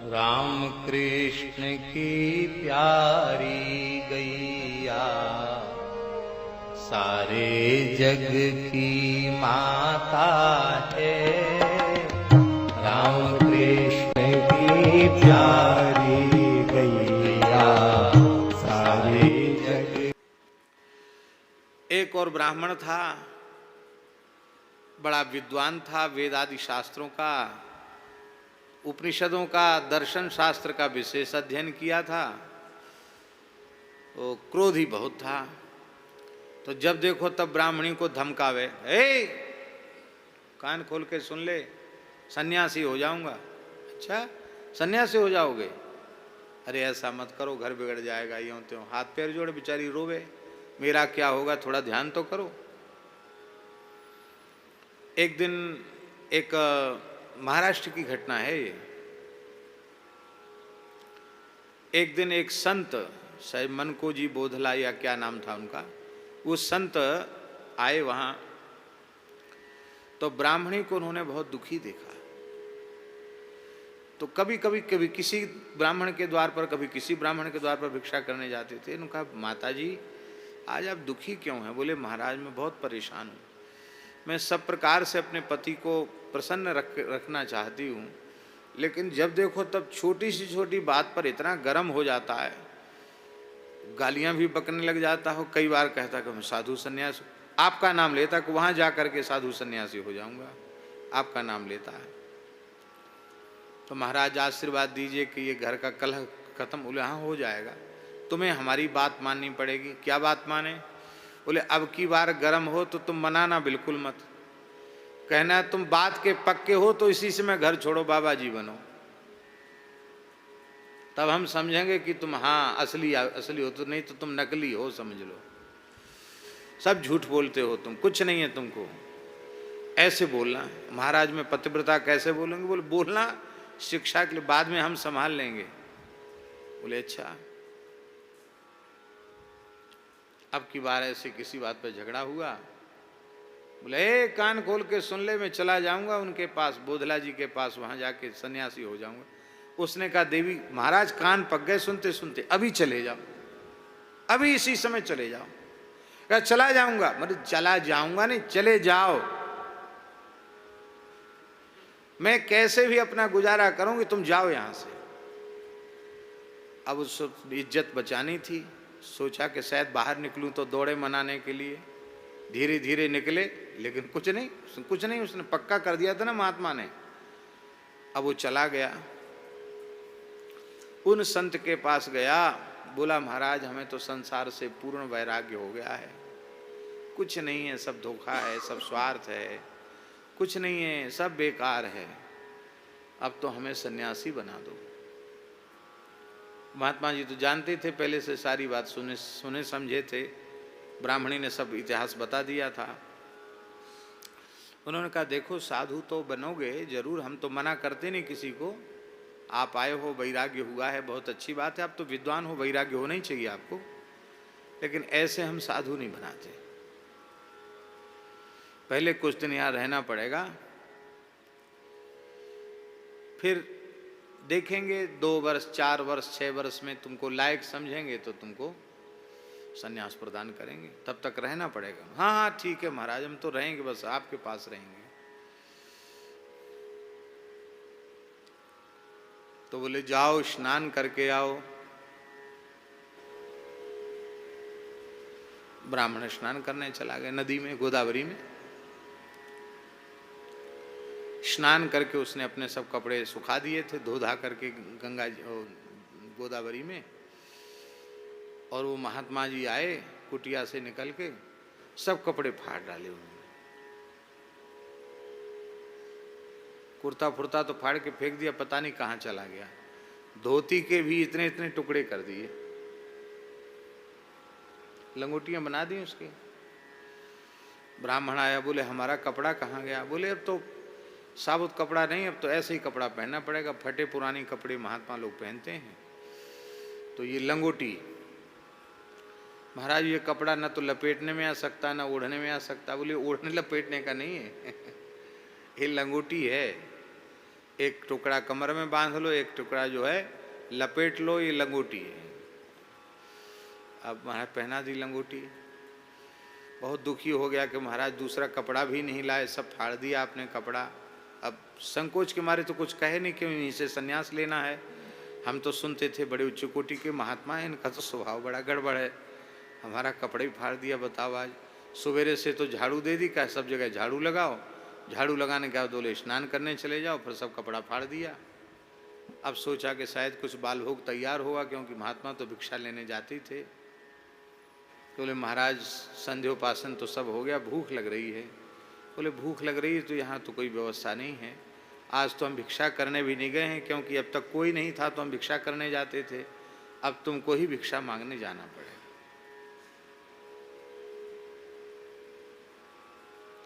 राम कृष्ण की प्यारी गैया सारे जग की माता है। राम कृष्ण की प्यारी गैया सारे जग। एक और ब्राह्मण था, बड़ा विद्वान था, वेद आदि शास्त्रों का, उपनिषदों का, दर्शन शास्त्र का विशेष अध्ययन किया था। वो क्रोधी बहुत था, तो जब देखो तब ब्राह्मणी को धमकावे, ए कान खोल के सुन ले, सन्यासी हो जाऊंगा। अच्छा, सन्यासी हो जाओगे? अरे ऐसा मत करो, घर बिगड़ जाएगा। यूं त्यों हाथ पैर जोड़े, बेचारी रोवे, मेरा क्या होगा, थोड़ा ध्यान तो करो। एक दिन एक महाराष्ट्र की घटना है ये। एक दिन एक संत, शायद मनको जी बोधला या क्या नाम था उनका, वो संत आए वहां, तो ब्राह्मणी को उन्होंने बहुत दुखी देखा। तो कभी कभी किसी ब्राह्मण के द्वार पर, कभी किसी ब्राह्मण के द्वार पर भिक्षा करने जाते थे। उन्होंने कहा, माता जी आज आप दुखी क्यों हैं? बोले, महाराज मैं बहुत परेशान हूँ, मैं सब प्रकार से अपने पति को प्रसन्न रखना चाहती हूँ, लेकिन जब देखो तब छोटी सी छोटी बात पर इतना गर्म हो जाता है, गालियाँ भी बकने लग जाता हो। कई बार कहता कि मैं साधु सन्यासी, आपका नाम लेता कि वहाँ जा करके साधु सन्यासी हो जाऊँगा, आपका नाम लेता है। तो महाराज आशीर्वाद दीजिए कि ये घर का कलह खत्म। बोले हाँ हो जाएगा, तुम्हें हमारी बात माननी पड़ेगी। क्या बात माने? बोले अब की बार गर्म हो तो तुम मनाना बिल्कुल मत, कहना तुम बात के पक्के हो तो इसी से मैं घर छोड़ो, बाबा जी बनो, तब हम समझेंगे कि तुम हाँ असली हो, तो नहीं तो तुम नकली हो, समझ लो, सब झूठ बोलते हो, तुम कुछ नहीं है तुमको। ऐसे बोलना। महाराज में पतिव्रता कैसे बोलेंगे? बोले बोलना शिक्षा के लिए, बाद में हम संभाल लेंगे। बोले अच्छा। अब की बार ऐसे किसी बात पे झगड़ा हुआ। बोले ए कान खोल के सुन ले, मैं चला जाऊंगा उनके पास, बोधला जी के पास, वहां जाके सन्यासी हो जाऊंगा। उसने कहा, देवी महाराज कान पक गए सुनते सुनते, अभी चले जाओ, अभी इसी समय चले जाओ। कहा चला जाऊंगा। मतलब चला जाऊंगा नहीं, चले जाओ, मैं कैसे भी अपना गुजारा करूंगी, तुम जाओ यहां से। अब उस इज्जत बचानी थी, सोचा कि शायद बाहर निकलूं तो दौड़े मनाने के लिए। धीरे धीरे निकले, लेकिन कुछ नहीं, उसने पक्का कर दिया था ना महात्मा ने। अब वो चला गया, उन संत के पास गया, बोला महाराज हमें तो संसार से पूर्ण वैराग्य हो गया है, कुछ नहीं है, सब धोखा है, सब स्वार्थ है, कुछ नहीं है, सब बेकार है, अब तो हमें सन्यासी बना दो। महात्मा जी तो जानते थे पहले से, सारी बात सुने समझे थे, ब्राह्मणी ने सब इतिहास बता दिया था। उन्होंने कहा देखो साधु तो बनोगे जरूर, हम तो मना करते नहीं किसी को, आप आए हो, वैराग्य हुआ है, बहुत अच्छी बात है, आप तो विद्वान हो, वैराग्य होना ही चाहिए आपको, लेकिन ऐसे हम साधु नहीं बनाते, पहले कुछ दिन यहाँ रहना पड़ेगा, फिर देखेंगे 2 वर्ष 4 वर्ष 6 वर्ष में तुमको लायक समझेंगे तो तुमको सन्यास प्रदान करेंगे, तब तक रहना पड़ेगा। हाँ हाँ ठीक है महाराज, हम तो रहेंगे, बस आपके पास रहेंगे। तो बोले जाओ स्नान करके आओ। ब्राह्मण स्नान करने चला गया नदी में, गोदावरी में। स्नान करके उसने अपने सब कपड़े सुखा दिए थे, धो धा करके गंगा गोदावरी में। और वो महात्मा जी आए कुटिया से निकल के, सब कपड़े फाड़ डाले उन्होंने, कुर्ता फुर्ता तो फाड़ के फेंक दिया, पता नहीं कहाँ चला गया, धोती के भी इतने इतने टुकड़े कर दिए, लंगोटियां बना दी उसके। ब्राह्मण आया, बोले हमारा कपड़ा कहाँ गया? बोले अब तो साबुत कपड़ा नहीं, अब तो ऐसे ही कपड़ा पहनना पड़ेगा, फटे पुराने कपड़े महात्मा लोग पहनते हैं, तो ये लंगोटी। महाराज ये कपड़ा न तो लपेटने में आ सकता, ना ओढ़ने में आ सकता। बोले ओढ़ने लपेटने का नहीं है ये लंगोटी है, एक टुकड़ा कमर में बांध लो, एक टुकड़ा जो है लपेट लो, ये लंगोटी है। अब महाराज पहना दी लंगोटी। बहुत दुखी हो गया कि महाराज दूसरा कपड़ा भी नहीं लाए, सब फाड़ दिया आपने कपड़ा। अब संकोच के मारे तो कुछ कहे नहीं क्यों, इन्हीं से संन्यास लेना है। हम तो सुनते थे बड़े उच्च कोटि के महात्मा हैं, इनका तो स्वभाव बड़ा गड़बड़ है, हमारा कपड़ा ही फाड़ दिया। बताओ, आज सवेरे से तो झाड़ू दे दी, क्या सब जगह झाड़ू लगाओ, झाड़ू लगाने के बाद बोले स्नान करने चले जाओ, फिर सब कपड़ा फाड़ दिया। अब सोचा कि शायद कुछ बाल भोग तैयार होगा, क्योंकि महात्मा तो भिक्षा लेने जाते थे। बोले महाराज संध्योपासन तो सब हो गया, भूख लग रही है। बोले भूख लग रही है तो यहाँ तो कोई व्यवस्था नहीं है, आज तो हम भिक्षा करने भी नहीं गए हैं, क्योंकि अब तक कोई नहीं था तो हम भिक्षा करने जाते थे, अब तुमको ही भिक्षा मांगने जाना पड़ेगा।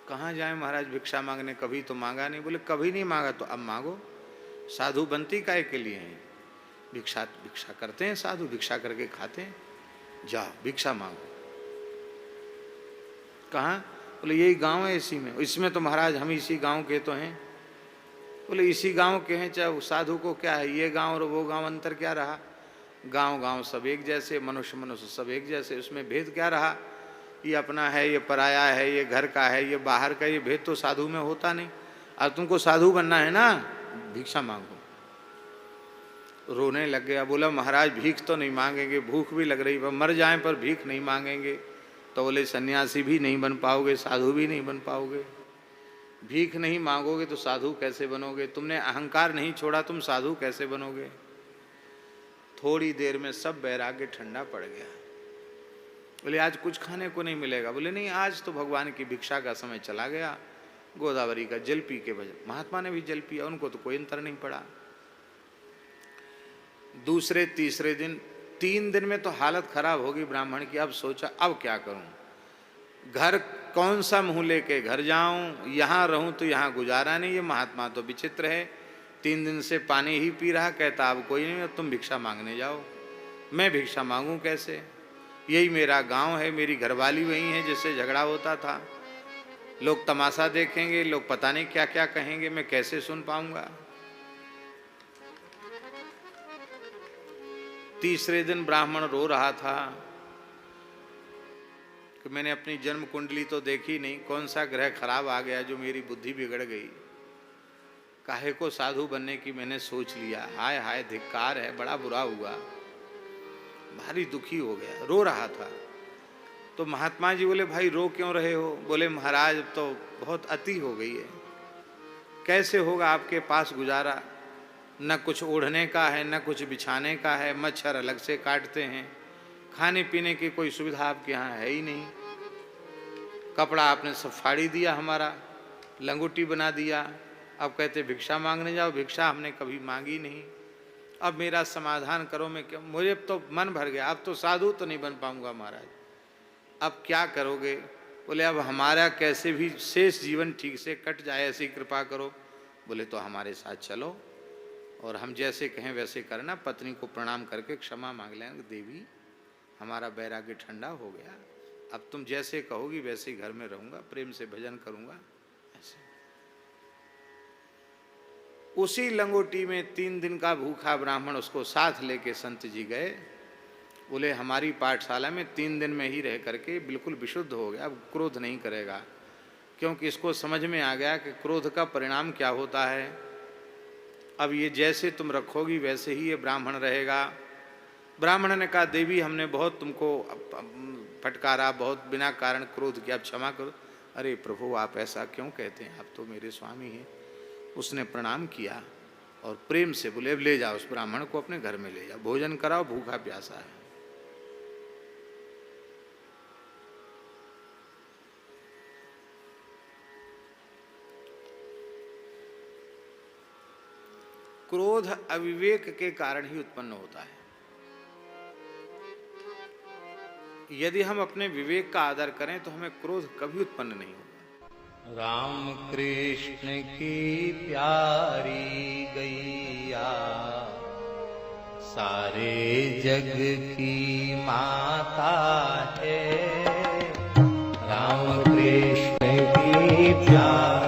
कहाँ जाए महाराज भिक्षा मांगने, कभी तो मांगा नहीं। बोले कभी नहीं मांगा तो अब मांगो, साधु बनती काहे के लिए हैं, भिक्षा भिक्षा करते हैं साधु, भिक्षा करके खाते हैं, जाओ भिक्षा मांगो। कहाँ? बोले यही गांव है, इसी में। इसमें तो महाराज हम इसी गांव के तो हैं। बोले इसी गांव के हैं, चाहे साधु को क्या है, ये गांव और वो गांव अंतर क्या रहा, गांव गांव सब एक जैसे, मनुष्य मनुष्य सब एक जैसे, उसमें भेद क्या रहा, ये अपना है, ये पराया है, ये घर का है, ये बाहर का, ये भेद तो साधु में होता नहीं। अब तुमको साधु बनना है ना, भिक्षा मांगो। रोने लग गया। बोला महाराज भीख तो नहीं मांगेंगे, भूख भी लग रही, पर मर जाएं पर भीख नहीं मांगेंगे। तो बोले सन्यासी भी नहीं बन पाओगे, साधु भी नहीं बन पाओगे, भीख नहीं मांगोगे तो साधु कैसे बनोगे, तुमने अहंकार नहीं छोड़ा, तुम साधु कैसे बनोगे। थोड़ी देर में सब वैराग्य ठंडा पड़ गया। बोले आज कुछ खाने को नहीं मिलेगा। बोले नहीं, आज तो भगवान की भिक्षा का समय चला गया, गोदावरी का जल पी के बजा। महात्मा ने भी जल पिया, उनको तो कोई अंतर नहीं पड़ा। दूसरे तीसरे दिन, 3 दिन में तो हालत खराब होगी ब्राह्मण की। अब सोचा अब क्या करूं, घर कौन सा मुंह लेके घर जाऊं, यहाँ रहूं तो यहाँ गुजारा नहीं। ये महात्मा तो विचित्र है, 3 दिन से पानी ही पी रहा, कहता अब कोई नहीं, तुम भिक्षा मांगने जाओ। मैं भिक्षा मांगूं कैसे, यही मेरा गांव है, मेरी घरवाली वही है जिससे झगड़ा होता था, लोग तमाशा देखेंगे, लोग पता नहीं क्या क्या कहेंगे, मैं कैसे सुन पाऊंगा। तीसरे दिन ब्राह्मण रो रहा था कि मैंने अपनी जन्म कुंडली तो देखी नहीं, कौन सा ग्रह खराब आ गया जो मेरी बुद्धि बिगड़ गई, काहे को साधु बनने की मैंने सोच लिया, हाय हाय धिक्कार है, बड़ा बुरा हुआ। भारी दुखी हो गया, रो रहा था। तो महात्मा जी बोले भाई रो क्यों रहे हो। बोले महाराज तो बहुत अति हो गई है, कैसे होगा आपके पास गुजारा, न कुछ ओढ़ने का है, न कुछ बिछाने का है, मच्छर अलग से काटते हैं, खाने पीने की कोई सुविधा आपके यहाँ है ही नहीं, कपड़ा आपने सब फाड़ी दिया, हमारा लंगोटी बना दिया, अब कहते भिक्षा मांगने जाओ, भिक्षा हमने कभी मांगी नहीं, अब मेरा समाधान करो। मैं क्या, मुझे तो मन भर गया, अब तो साधु तो नहीं बन पाऊंगा महाराज, अब क्या करोगे। बोले अब हमारा कैसे भी शेष जीवन ठीक से कट जाए, ऐसी कृपा करो। बोले तो हमारे साथ चलो और हम जैसे कहें वैसे करना, पत्नी को प्रणाम करके क्षमा मांग लेंगे, देवी हमारा वैराग्य ठंडा हो गया, अब तुम जैसे कहोगी वैसे ही घर में रहूंगा, प्रेम से भजन करूंगा। ऐसे उसी लंगोटी में 3 दिन का भूखा ब्राह्मण उसको साथ लेके संत जी गए। बोले हमारी पाठशाला में 3 दिन में ही रह करके बिल्कुल विशुद्ध हो गया, अब क्रोध नहीं करेगा, क्योंकि इसको समझ में आ गया कि क्रोध का परिणाम क्या होता है। अब ये जैसे तुम रखोगी वैसे ही ये ब्राह्मण रहेगा। ब्राह्मण ने कहा देवी हमने बहुत तुमको फटकारा, बहुत बिना कारण क्रोध किया, अब क्षमा करो। अरे प्रभु आप ऐसा क्यों कहते हैं, आप तो मेरे स्वामी हैं। उसने प्रणाम किया और प्रेम से बोले अब ले जाओ उस ब्राह्मण को अपने घर में ले जाओ, भोजन कराओ, भूखा प्यासा है। क्रोध अविवेक के कारण ही उत्पन्न होता है। यदि हम अपने विवेक का आदर करें तो हमें क्रोध कभी उत्पन्न नहीं होगा। राम कृष्ण की प्यारी गैया सारे जग की माता है, राम कृष्ण की प्यारी